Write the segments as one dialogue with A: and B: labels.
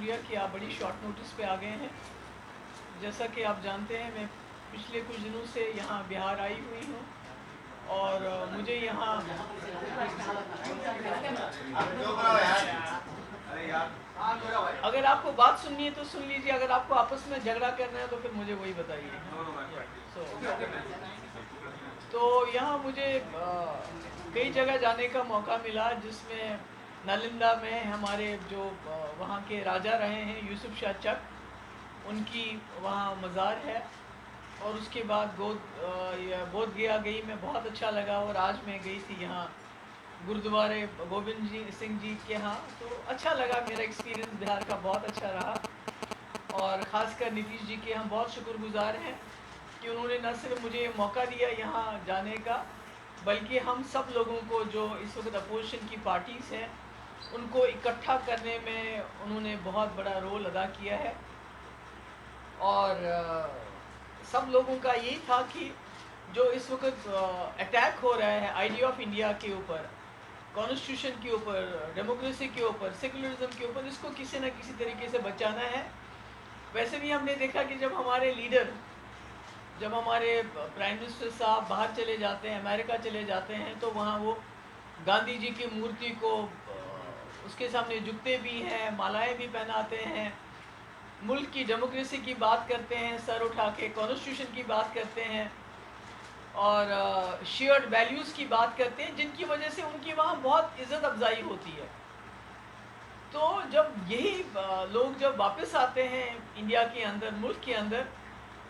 A: شکریہ کہ آپ بڑی شارٹ نوٹس پہ آ گئے ہیں. جیسا کہ آپ جانتے ہیں میں پچھلے کچھ دنوں سے یہاں بہار آئی ہوئی ہوں اور مجھے یہاں اگر آپ کو بات سننی ہے تو سن لیجیے, اگر آپ کو آپس میں جھگڑا کرنا ہے تو پھر مجھے وہی بتائیے. تو یہاں مجھے کئی جگہ جانے کا موقع ملا, جس میں نالندہ میں ہمارے جو وہاں کے راجا رہے ہیں یوسف شاہ چک, ان کی وہاں مزار ہے. اور اس کے بعد بودھ گیا گئی, میں بہت اچھا لگا. اور آج میں گئی تھی یہاں گردوارے گوبند سنگھ جی کے ہاں, تو اچھا لگا. میرا ایکسپیرینس بہار کا بہت اچھا رہا. اور خاص کر نتیش جی کے ہم بہت شکر گزار ہیں کہ انہوں نے نہ صرف مجھے موقع دیا یہاں جانے کا, بلکہ ہم سب لوگوں کو جو اس وقت اپوزیشن کی پارٹیز ہیں ان کو اکٹھا کرنے میں انہوں نے بہت بڑا رول ادا کیا ہے. اور سب لوگوں کا یہی تھا کہ جو اس وقت اٹیک ہو رہا ہے آئیڈیا آف انڈیا کے اوپر, کانسٹیٹیوشن کے اوپر, ڈیموکریسی کے اوپر, سیکولرزم کے اوپر, اس کو کسی نہ کسی طریقے سے بچانا ہے. ویسے بھی ہم نے دیکھا کہ جب ہمارے لیڈر, جب ہمارے پرائم منسٹر صاحب باہر چلے جاتے ہیں, امریکہ چلے جاتے ہیں, تو وہاں وہ گاندھی جی کی مورتی کو اس کے سامنے جھکتے بھی ہیں, مالائیں بھی پہناتے ہیں, ملک کی ڈیموکریسی کی بات کرتے ہیں, سر اٹھا کے کانسٹیٹیوشن کی بات کرتے ہیں, اور شیئرڈ ویلیوز کی بات کرتے ہیں, جن کی وجہ سے ان کی وہاں بہت عزت افزائی ہوتی ہے. تو جب یہی لوگ جب واپس آتے ہیں انڈیا کے اندر, ملک کے اندر,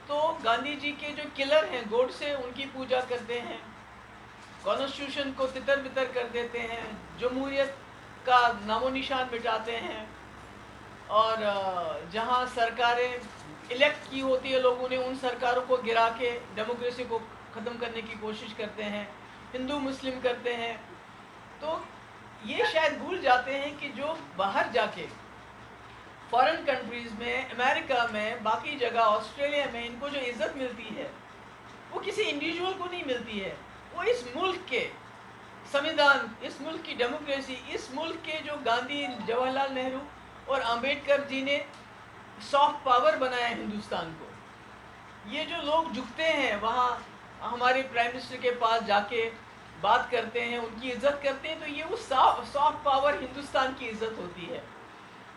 A: تو گاندھی جی کے جو کلر ہیں گوڈ سے, ان کی پوجا کرتے ہیں, کانسٹیٹیوشن کو تتر بتر کر دیتے ہیں, جمہوریت کا نام و نشان مٹاتے ہیں, اور جہاں سرکاریں الیکٹ کی ہوتی ہے لوگوں نے, ان سرکاروں کو گرا کے ڈیموکریسی کو ختم کرنے کی کوشش کرتے ہیں, ہندو مسلم کرتے ہیں. تو یہ شاید بھول جاتے ہیں کہ جو باہر جا کے فارن کنٹریز میں, امریکہ میں, باقی جگہ آسٹریلیا میں ان کو جو عزت ملتی ہے وہ کسی انڈیویجول کو نہیں ملتی ہے, وہ اس ملک کے سمویدھان, اس ملک کی ڈیموکریسی, اس ملک کے جو گاندھی, جواہر لال نہرو اور امبیڈکر جی نے سافٹ پاور بنایا ہندوستان کو. یہ جو لوگ جھکتے ہیں وہاں ہمارے پرائم منسٹر کے پاس جا کے بات کرتے ہیں, ان کی عزت کرتے ہیں, تو یہ وہ سافٹ پاور ہندوستان کی عزت ہوتی ہے,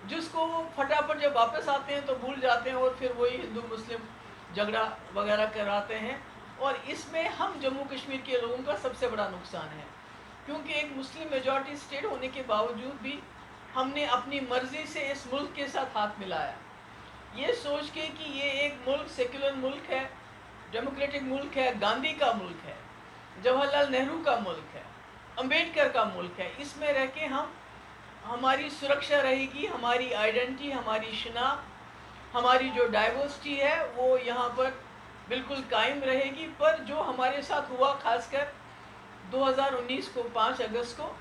A: جس کو وہ پھٹافٹ جب واپس آتے ہیں تو بھول جاتے ہیں, اور پھر وہی ہندو مسلم جھگڑا وغیرہ کراتے ہیں. اور اس میں ہم جموں کشمیر کے لوگوں کا سب سے بڑا نقصان ہے, کیونکہ ایک مسلم میجورٹی اسٹیٹ ہونے کے باوجود بھی ہم نے اپنی مرضی سے اس ملک کے ساتھ ہاتھ ملایا, یہ سوچ کے کہ یہ ایک ملک سیکولر ملک ہے, ڈیموکریٹک ملک ہے, گاندھی کا ملک ہے, جواہر لال نہرو کا ملک ہے, امبیڈکر کا ملک ہے. اس میں رہ کے ہماری سرکشا رہے گی, ہماری آئیڈینٹی, ہماری شناخت, ہماری جو ڈائیورسٹی ہے وہ یہاں پر بالکل قائم رہے گی. پر جو ہمارے ساتھ ہوا, خاص کر 2019 کو 5 اگست کو,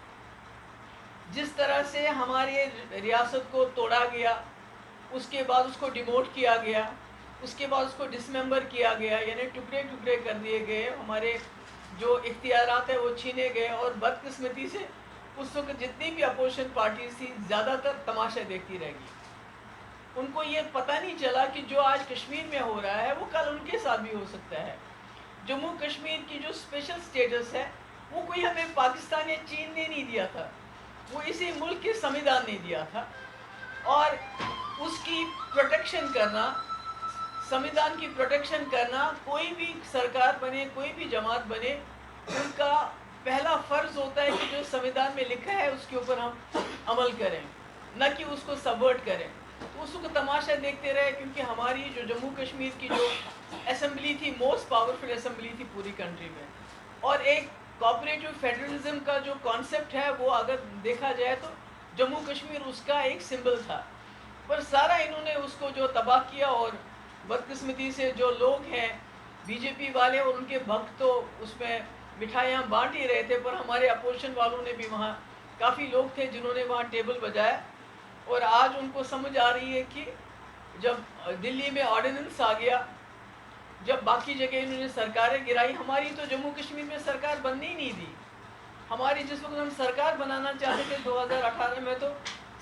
A: جس طرح سے ہمارے ریاست کو توڑا گیا, اس کے بعد اس کو ڈیموٹ کیا گیا, اس کے بعد اس کو ڈسممبر کیا گیا, یعنی ٹکڑے ٹکڑے کر دیے گئے, ہمارے جو اختیارات ہیں وہ چھینے گئے, اور بدقسمتی سے اس وقت جتنی بھی اپوزیشن پارٹیز تھی زیادہ تر تماشا دیکھتی رہ گئی. ان کو یہ پتہ نہیں چلا کہ جو آج کشمیر میں ہو رہا ہے وہ کل ان کے ساتھ بھی ہو سکتا ہے. جموں کشمیر کی جو اسپیشل اسٹیٹس ہے وہ کوئی ہمیں پاکستان یا چین نے نہیں دیا تھا, وہ اسی ملک کے سمویدھان نے دیا تھا. اور اس کی پروٹیکشن کرنا, سمویدھان کی پروٹیکشن کرنا, کوئی بھی سرکار بنے, کوئی بھی جماعت بنے, ان کا پہلا فرض ہوتا ہے کہ جو سمویدھان میں لکھا ہے اس کے اوپر ہم عمل کریں, نہ کہ اس کو سبورٹ کریں. تو اس کو تماشا دیکھتے رہے, کیونکہ ہماری جو جموں کشمیر کی جو اسمبلی تھی, موسٹ پاورفل اسمبلی تھی پوری کنٹری میں, اور ایک کوآپریٹو فیڈرلزم کا جو کانسیپٹ ہے وہ اگر دیکھا جائے تو جموں کشمیر اس کا ایک سمبل تھا. پر سارا انہوں نے اس کو جو تباہ کیا, اور بدقسمتی سے جو لوگ ہیں بی جے پی والے اور ان کے بھکت تو اس میں مٹھائیاں بانٹ ہی رہے تھے, پر ہمارے اپوزیشن والوں نے بھی وہاں کافی لوگ تھے جنہوں نے وہاں ٹیبل بجایا. اور آج ان کو سمجھ آ رہی ہے کہ جب دلی میں آرڈیننس آ گیا, جب باقی جگہ انہوں نے سرکاریں گرائی, ہماری تو جموں کشمیر میں سرکار بننے ہی نہیں دی. ہماری جس وقت ہم سرکار بنانا چاہتے تھے 2018 میں, تو